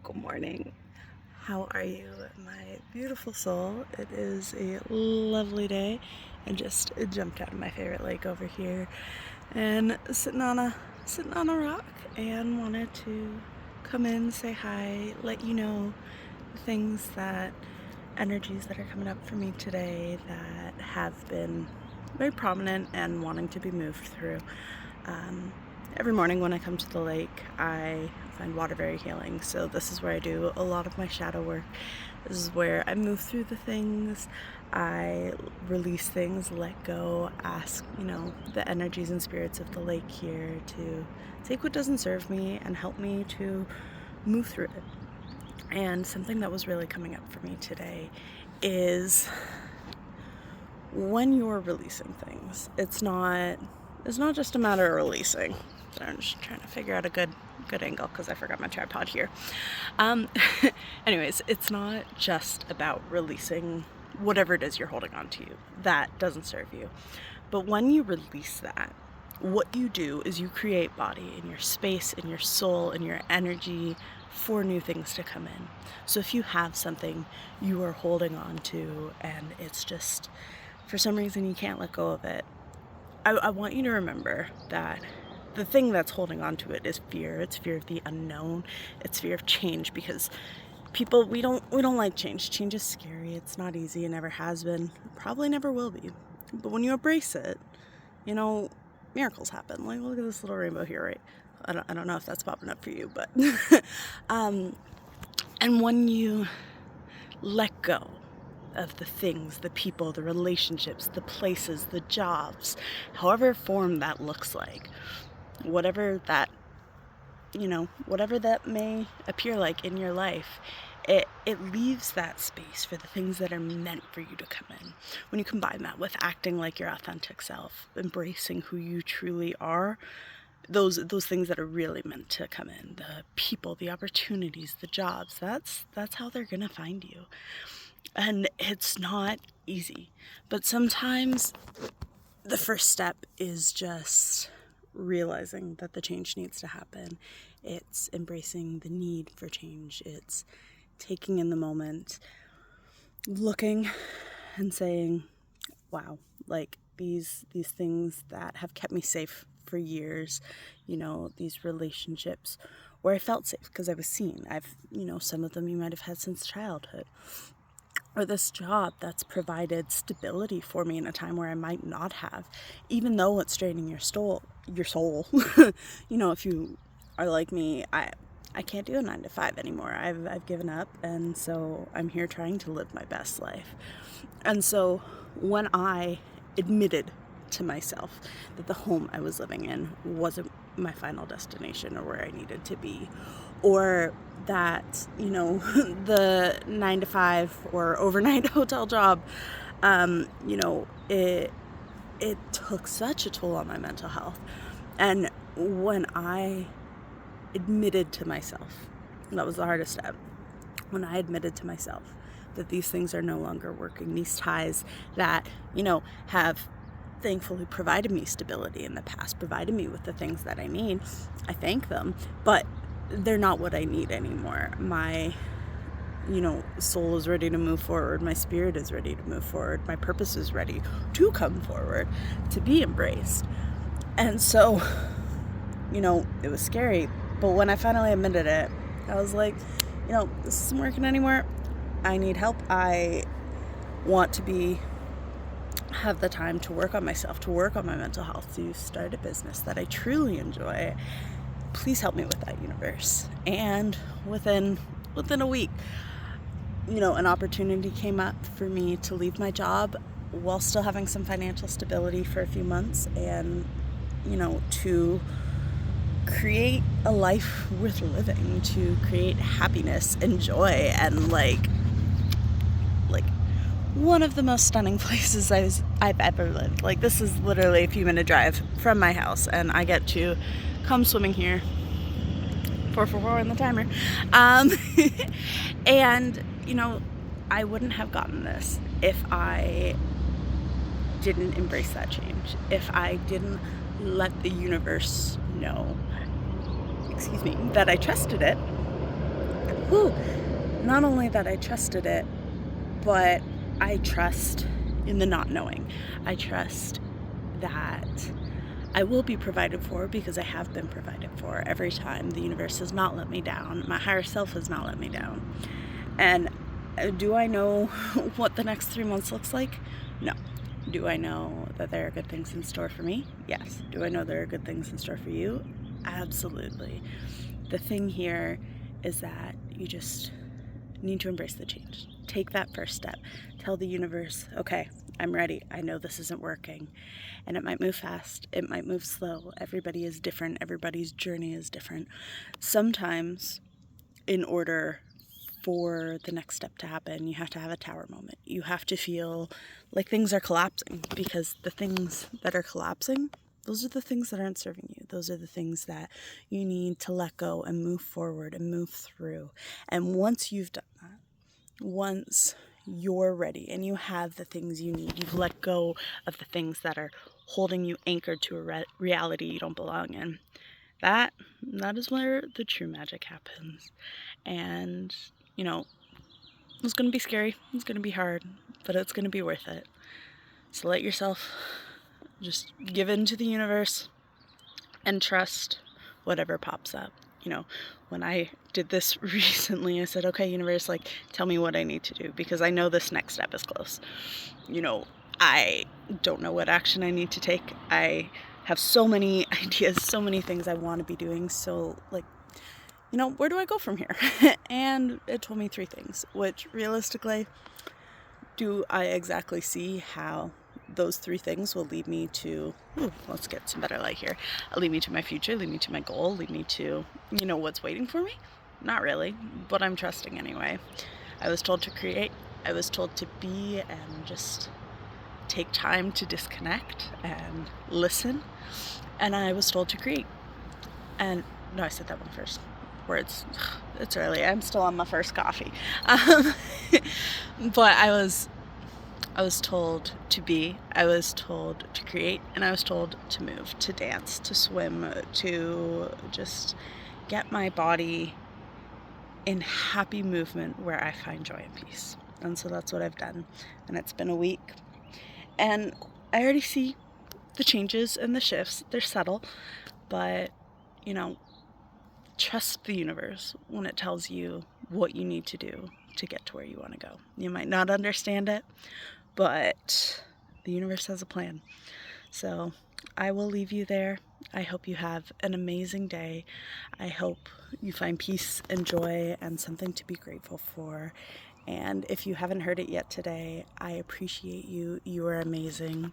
Good morning. How are you, my beautiful soul? It is a lovely day. I just jumped out of my favorite lake over here and sitting on a rock and wanted to come in, say hi, let you know things energies that are coming up for me today that have been very prominent and wanting to be moved through. Every morning when I come to the lake, I find water very healing. So this is where I do a lot of my shadow work. This is where I move through the things, I release things, let go, ask, the energies and spirits of the lake here to take what doesn't serve me and help me to move through it. And something that was really coming up for me today is when you're releasing things, it's not just a matter of releasing. So I'm just trying to figure out a good angle because I forgot my tripod here. Anyways, it's not just about releasing whatever it is you're holding on to that doesn't serve you. But when you release that, what you do is you create body in your space, in your soul, in your energy for new things to come in. So if you have something you are holding on to and it's just, for some reason you can't let go of it, I want you to remember that the thing that's holding on to it is fear. It's fear of the unknown. It's fear of change, because people, we don't like change. Change is scary. It's not easy. It never has been. Probably never will be. But when you embrace it, miracles happen. Like, look at this little rainbow here, right? I don't know if that's popping up for you, but and when you let go of the things, the people, the relationships, the places, the jobs, however form that looks like, whatever that may appear like in your life, it leaves that space for the things that are meant for you to come in. When you combine that with acting like your authentic self, embracing who you truly are, those things that are really meant to come in, the people, the opportunities, the jobs, that's how they're gonna find you. And it's not easy, but sometimes the first step is just realizing that the change needs to happen. It's embracing the need for change. It's taking in the moment, looking and saying, wow, like these things that have kept me safe for years, these relationships where I felt safe because I was seen. Some of them you might have had since childhood. Or this job that's provided stability for me in a time where I might not have, even though it's draining your soul. If you are like me, I can't do a 9-to-5 anymore. I've given up, and so I'm here trying to live my best life. And so when I admitted to myself that the home I was living in wasn't my final destination or where I needed to be, or that, the 9-to-5 or overnight hotel job, it took such a toll on my mental health. And when I admitted to myself, that was the hardest step, when I admitted to myself that these things are no longer working, these ties that, have thankfully provided me stability in the past, provided me with the things that I need, I thank them, but they're not what I need anymore. My, soul is ready to move forward. My spirit is ready to move forward. My purpose is ready to come forward, to be embraced. And so, it was scary. But when I finally admitted it, I was like, this isn't working anymore. I need help. I want to have the time to work on myself, to work on my mental health, to start a business that I truly enjoy. Please help me with that, universe. And within a week, an opportunity came up for me to leave my job while still having some financial stability for a few months, and to create a life worth living, to create happiness and joy, and like one of the most stunning places I've ever lived. Like, this is literally a few minute drive from my house, and I get to come swimming here. 444 on the timer. And I wouldn't have gotten this if I didn't embrace that change, if I didn't let the universe know, that I trusted it, whew, not only that I trusted it, but I trust in the not knowing. I trust that I will be provided for because I have been provided for every time. The universe has not let me down. My higher self has not let me down. And do I know what the next 3 months looks like? No. Do I know that there are good things in store for me? Yes. Do I know there are good things in store for you? Absolutely. The thing here is that you just need to embrace the change. Take that first step. Tell the universe, okay, I'm ready. I know this isn't working. And it might move fast. It might move slow. Everybody is different. Everybody's journey is different. Sometimes, in order for the next step to happen, you have to have a tower moment. You have to feel like things are collapsing, because the things that are collapsing, those are the things that aren't serving you. Those are the things that you need to let go and move forward and move through. And once you've done that, once you're ready and you have the things you need, you've let go of the things that are holding you anchored to a reality you don't belong in, that is where the true magic happens. And it's going to be scary, it's going to be hard, but it's going to be worth it. So let yourself just give in to the universe and trust whatever pops up. When I did this recently, I said, okay, universe, tell me what I need to do, because I know this next step is close. I don't know what action I need to take. I have so many ideas, so many things I want to be doing. So, where do I go from here? And it told me 3 things, which realistically, do I exactly see how those 3 things will lead me to, let's get some better light here, lead me to my future, lead me to my goal, lead me to, what's waiting for me? Not really, but I'm trusting anyway. I was told to create, I was told to be, and just take time to disconnect and listen, and I was told to create. And no, I said that one first. Words. It's early. I'm still on my first coffee. But I was told to be, I was told to create, and I was told to move, to dance, to swim, to just get my body in happy movement where I find joy and peace. And so that's what I've done. And it's been a week. And I already see the changes and the shifts. They're subtle, but, trust the universe when it tells you what you need to do to get to where you want to go. You might not understand it, but the universe has a plan. So I will leave you there. I hope you have an amazing day. I hope you find peace and joy and something to be grateful for. And if you haven't heard it yet today, I appreciate you. You are amazing.